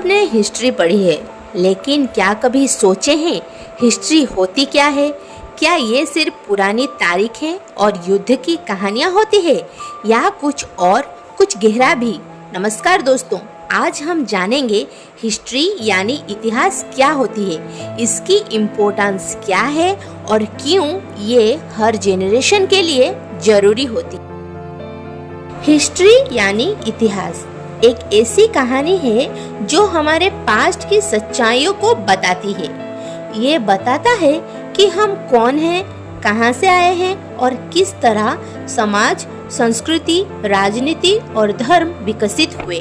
सबने हिस्ट्री पढ़ी है, लेकिन क्या कभी सोचे हैं हिस्ट्री होती क्या है? क्या ये सिर्फ पुरानी तारीख है और युद्ध की कहानियाँ होती है या कुछ और, कुछ गहरा भी? नमस्कार दोस्तों, आज हम जानेंगे हिस्ट्री यानी इतिहास क्या होती है, इसकी इम्पोर्टेंस क्या है और क्यों ये हर जेनरेशन के लिए जरूरी होती है। हिस्ट्री यानी इतिहास एक ऐसी कहानी है जो हमारे पास्ट की सच्चाइयों को बताती है। ये बताता है कि हम कौन हैं, कहां से आए हैं और किस तरह समाज, संस्कृति, राजनीति और धर्म विकसित हुए।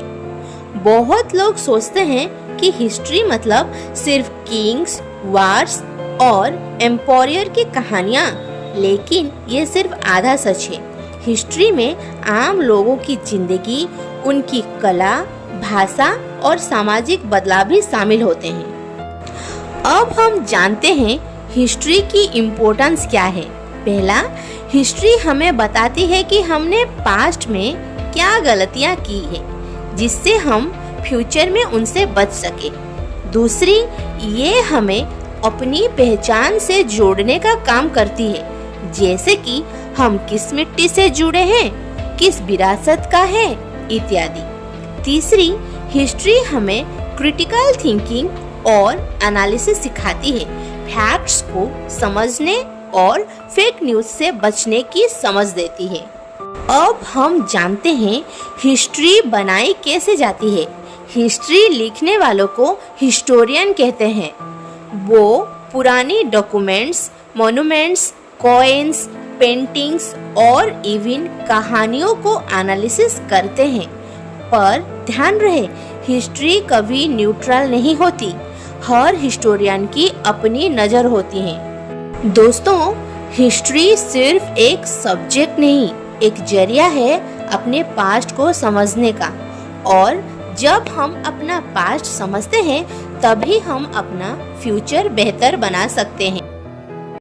बहुत लोग सोचते हैं कि हिस्ट्री मतलब सिर्फ किंग्स, वार्स और एम्पायर की कहानियाँ, लेकिन ये सिर्फ आधा सच है। हिस्ट्री में आम लोगों की जिंदगी, उनकी कला, भाषा और सामाजिक बदलाव भी शामिल होते हैं। अब हम जानते हैं हिस्ट्री की इम्पोर्टेंस क्या है। पहला, हिस्ट्री हमें बताती है कि हमने पास्ट में क्या गलतियां की है, जिससे हम फ्यूचर में उनसे बच सके। दूसरी, ये हमें अपनी पहचान से जोड़ने का काम करती है, जैसे कि हम किस मिट्टी से जुड़े हैं, किस विरासत का है इत्यादि। तीसरी, हिस्ट्री हमें क्रिटिकल थिंकिंग और एनालिसिस सिखाती है, फैक्ट्स को समझने और फेक न्यूज से बचने की समझ देती है। अब हम जानते हैं हिस्ट्री बनाई कैसे जाती है। हिस्ट्री लिखने वालों को हिस्टोरियन कहते हैं। वो पुरानी डॉक्यूमेंट्स, मॉन्यूमेंट्स, कॉइन्स, पेंटिंग्स और इवन कहानियों को एनालिसिस करते हैं। पर ध्यान रहे, हिस्ट्री कभी न्यूट्रल नहीं होती। हर हिस्टोरियन की अपनी नज़र होती है। दोस्तों, हिस्ट्री सिर्फ एक सब्जेक्ट नहीं, एक जरिया है अपने पास्ट को समझने का। और जब हम अपना पास्ट समझते हैं, तभी हम अपना फ्यूचर बेहतर बना सकते हैं।